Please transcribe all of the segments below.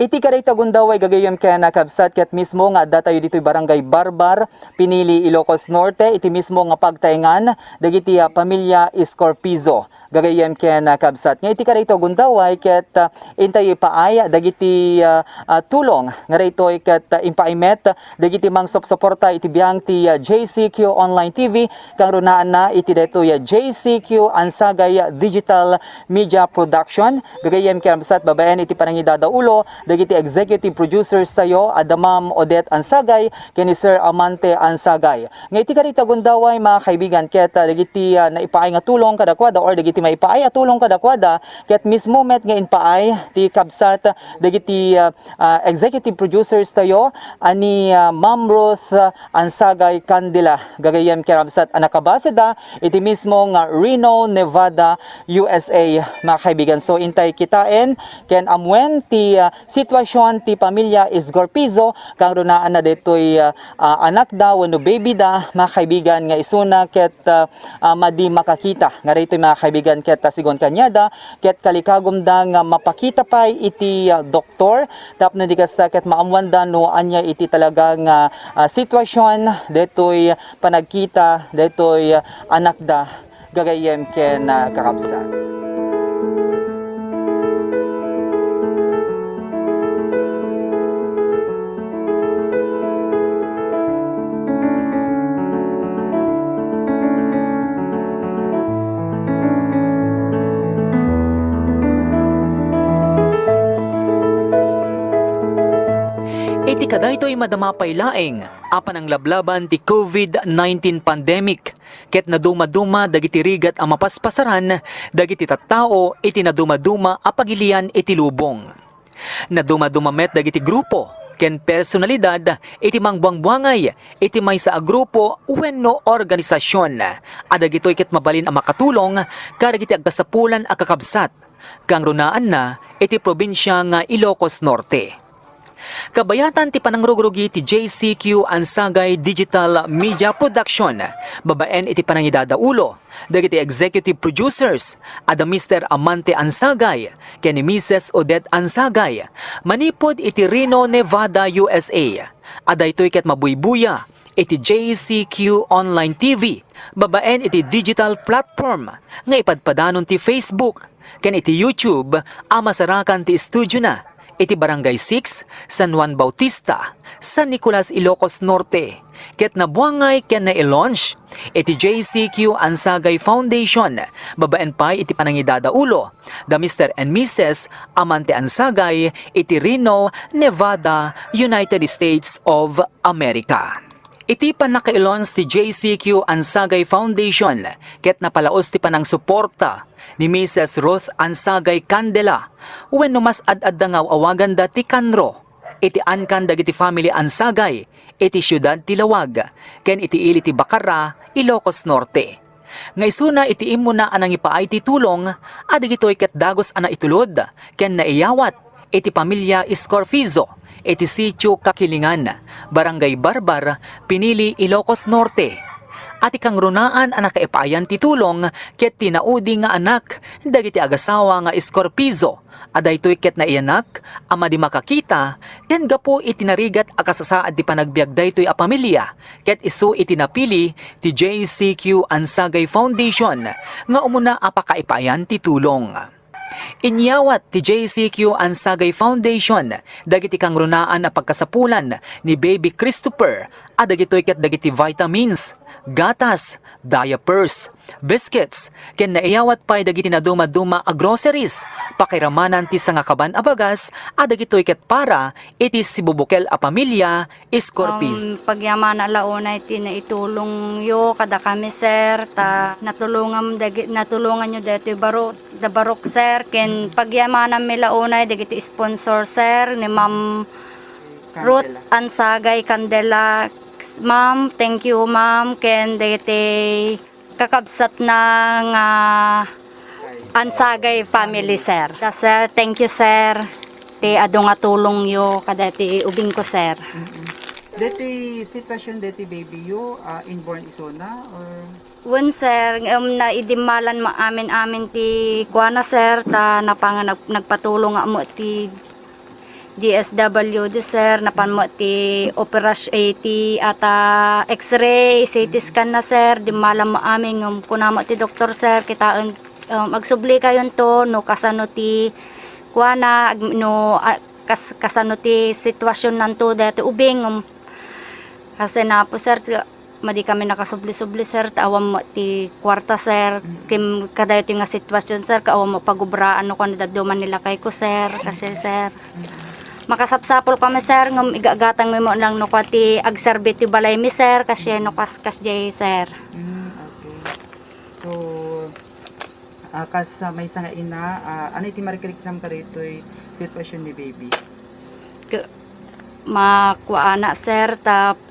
Iti karita gundaway gagayam kaya nakabsat ket mismo nga adda tayo dito'y barangay Barbar, Pinili, Ilocos Norte, iti mismo nga pagtaingan dagiti pamilya Escorpizo. Gagayam kaya nakabsat. Nga iti karita gundaway ket intay ipaay dagiti tulong nga rito'y ket impaimet dagiti mangsop-suporta iti biyang ti JCQ Online TV kang runaan na iti deto'y JCQ Ansagay Digital Media Production. Gagayam kaya nakabsat babaen iti panangidadaulo dagiti executive producers tayo ada Ma'am Odette Ansagay ken ni Sir Amante Ansagay. Nga iti karita gundaway mga kaibigan ket dagiti naipaay nga tulong kadakwada or dagiti maipaay a tulong kadakwada ket mismo met nga inpaay ti kabsat dagiti executive producers tayo ani Ma'am Ruth Ansagay Candela. Gagayem kabsat anakabase da iti mismo nga Reno, Nevada, USA mga kaibigan. So intay kitain ken amwen ti sitwasyon ti pamilya Escorpizo kang runaan na detoy anak da wenno baby da mga kaibigan nga isuna ket madi makakita nga rito mga kaibigan ket sigon kanyada ket kalikagom da nga mapakita pay iti doktor tapno di kasta ket maamwan da no anya iti talagang sitwasyon detoy panagkita detoy anak da gagayem ken kakabsat. Iti kadaytoy madamapay laeng apan ang lablaban ti COVID-19 pandemic ket naduma-duma dagiti rigat ang mapaspasaran dagiti tattao iti naduma-duma a pagilian iti lubong. Naduma-duma met dagiti grupo ken personalidad iti mangbuang-buangay iti maysa a grupo wenno organisasyon adagitoy ket mabalin a makatulong kadagiti agkasapulan a kakabsat kang runaan na iti probinsya nga Ilocos Norte. Kabayatan ti panangrugrugi ti JCQ Ansagay Digital Media Production, babaen iti panangidadaulo, dagiti executive producers, ada Mr. Amante Ansagay, ken ni Mrs. Odette Ansagay, manipod iti Reno, Nevada, USA, ada ito'y ket mabuybuya, iti JCQ Online TV, babaen iti digital platform, nga ipadpadanon ti Facebook, ken iti YouTube, amasarakan ti studio na, iti Barangay 6, San Juan Bautista, San Nicolas, Ilocos Norte. Ket nabuangay ken na-launch iti JCQ Ansagay Foundation, babaen pay iti panangidadaulo, the Mr. and Mrs. Amante Ansagay, iti Reno, Nevada, United States of America. Iti pan naka-launch ti JCQ Ansagay Foundation ket napalaos ti panang suporta ni Mrs. Ruth Ansagay Candela wenno mas ad-adda nga awagan da ti kanro iti ankan dagiti family Ansagay iti syudad ti Lawag ken iti ili ti Bacara, Ilocos Norte. Nga isuna iti imo na anang ipaay ti tulong adigitoy ket dagos ana itulod ken naiyawat iti pamilya Escorpizo iti sitio Kakilingan, Barangay Barbar, Pinili, Ilocos Norte. At ikang runaan ang nakaipayan ti tulong ket tinaudi nga anak dagiti agasawa nga Escorpizo. Aday to'y ket na ianak ama di makakita ken gapo itinarigat akasasaad di panagbiag daytoy a pamilya ket isu itinapili ti JCQ Ansagay Foundation nga umuna apakaipayan ti tulong. Inyawat ti JCQ Ansagay Foundation dagiti kang runaan na pagkasapulan ni Baby Christopher at dagitoy ket dagiti vitamins, gatas, diapers, biscuits, ken naiyawat pay dagiti naduma-duma a groceries, pakiramanan ti sangakaban a bagas at dagitoy ket para iti sibubukel a pamilya Escorpizo. Pagyaman alauna iti naitulong yo kada kami sir ta natulungan nyo dito barok sir ken pagyamanan mi launa dagiti sponsor sir ni Ma'am Ruth Ansagay Candela. Ma'am, thank you ma'am ken dagiti kakabsat na nga Ansagay family sir. Sir, thank you sir. Ti ado nga tulong yo kada ti ubing ko sir. Deti sitwasyon deti baby yo inborn isona or Wen sir, na idimalan amin ti kuana sir ta napanga nagpatulong nga mo ti DSWD sir, napan mo ti operasyon ti ata x-ray, CT scan na sir, di malam mo aming kunamo ti doktor sir, kita agsubli kayon to, no kasano ti kuana, no kasano ti sitwasyon nanto dati ubing, kasi na po sir, madi kami nakasubli-subli sir, awam mo ti kwarta sir, kim kadayo ti nga sitwasyon sir, kaawam mo pagubraan no kung daduman nila kay ko sir, kasi sir makasapsapol kami sir, ngam igagatang mo lang no ti agserbi ti balay mi sir, kasi no kas jay sir. Okay. So kas may nga ina, ano iti marikirikram ka rito sitwasyon ni baby? Makuana sir, tap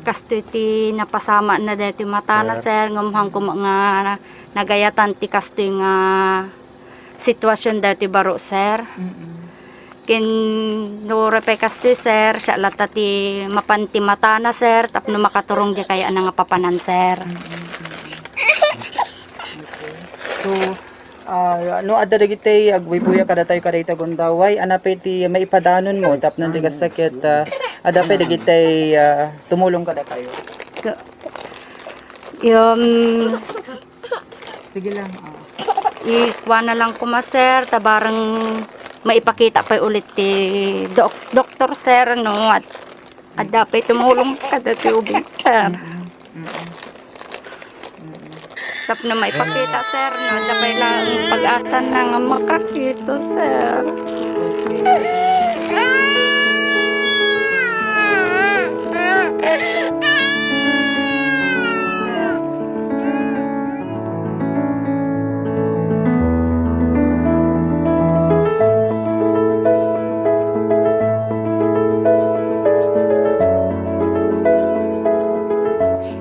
kasto ti napasama na dati mata na sir, ngumhang ko nga nagayatan ti kasto nga sitwasyon dati baro sir. Kin no repay kasto sir, siya lata ti mapanti mata na sir, tapno makaturong di kaya nga papanan sir. So no adda dagiti agbuy-buya kada tayo kada ita gondaway anapay ti maipadanon mo tapno ti kasakit adda pay dagiti tumulong kada kayo. Sige lang. Ikuha na lang ko sir, tabarang maipakita pa ulit ti doktor sir no, at adda pay tumulong kada ti ubing sir. Tap na maipakita sir no, sabay lang pag-asa na nga makakita sir.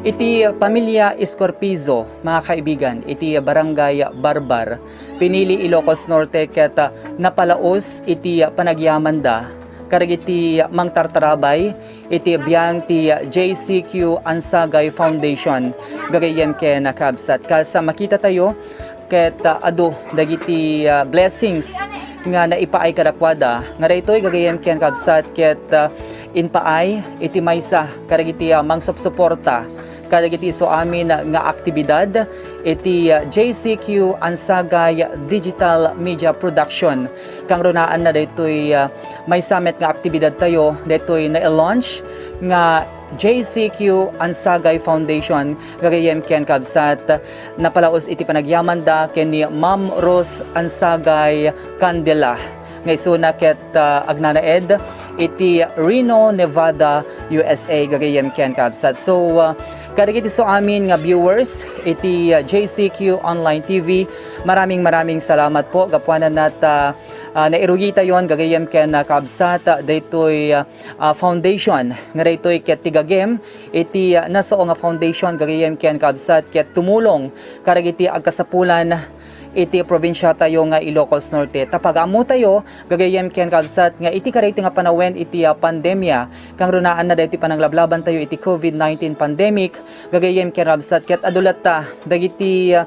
Iti pamilya Escorpizo, mga kaibigan, iti barangay Barbar, pinili Ilocos Norte ket napalaos iti panagyamanda karag iti mangtartarabay iti biyang ti JCQ Ansagay Foundation gagayen ken nakabsat kas makita tayo ket adu dagiti blessings nga naipaay kadakwada nga daytoy gagayen ken kabsat ket inpaay iti maysa karag iti mangsuporta kadagiti so amin nga aktibidad iti JCQ Ansagay Digital Media Production kang runaan na daytoy may summit nga aktibidad tayo daytoy na-launch nga JCQ Ansagay Foundation gagayem ken kabsat napalaos iti panagyamanda ken ni Ma'am Ruth Ansagay Candela nga isuna ket agnanaed iti Reno, Nevada, USA gagayem ken kabsat. So kadagiti so amin nga viewers iti JCQ Online TV, maraming salamat po gapuanan nat nairugita yon gagayem ken kabsat daytoy foundation nga daytoy ket tigagem iti nasao nga foundation gagayem ken kabsat ket tumulong kadagiti agkasapulan iti probinsya tayo nga Ilocos Norte. Tapagamo tayo gagayem ken kabsat nga iti karayto nga panawen iti pandemya kang runaan na daytoy pananglablaban tayo iti COVID-19 pandemic gagayem ken kabsat ket adulata dagiti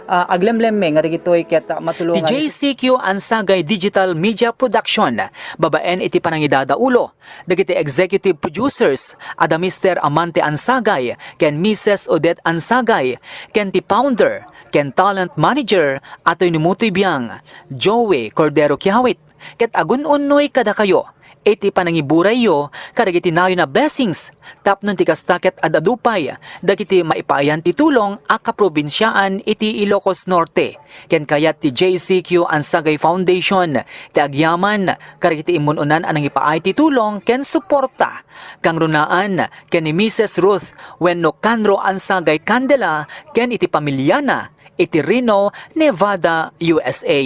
aglemlemme nga dagitoy ket matulungan Ti JCQ Ansagay Digital Media Production babaen iti panangidadaulo dagiti executive producers ada Mr. Amante Ansagay ken Mrs. Odette Ansagay ken ti founder ken talent manager atoy numutoy biyang Joey Cordero Kiawit ket agun-unnoy kada kayo iti panangiburay yo kadagiti nayo na blessings tapnon ti kastaket adadupay dagiti maipaayan ti tulong a kaprobinsyaan iti Ilocos Norte ken kayat ti JCQ Ansagay Foundation ti agyaman kadagiti imununan anang ipaay ti tulong ken suporta kang runaan ken ni Mrs. Ruth wenno Canro Ansagay Candela ken iti pamilyana iti Reno, Nevada, USA.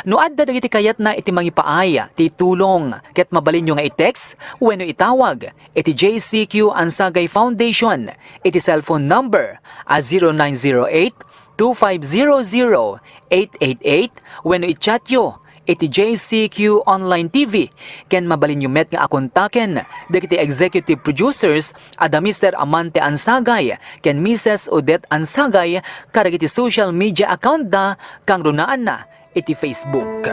No adda dagiti kayat na iti mangipaay ti tulong ket mabalin nyo nga i-text wenno itawag iti JCQ Ansagay Foundation iti cellphone number a 0908-2500-888 wenno i-chat yo iti JCQ Online TV ken mabalin nyo met nga akontaken dagiti executive producers ada Mr. Amante Ansagay ken Mrs. Odette Ansagay karag iti social media account da kang runaan na iti Facebook.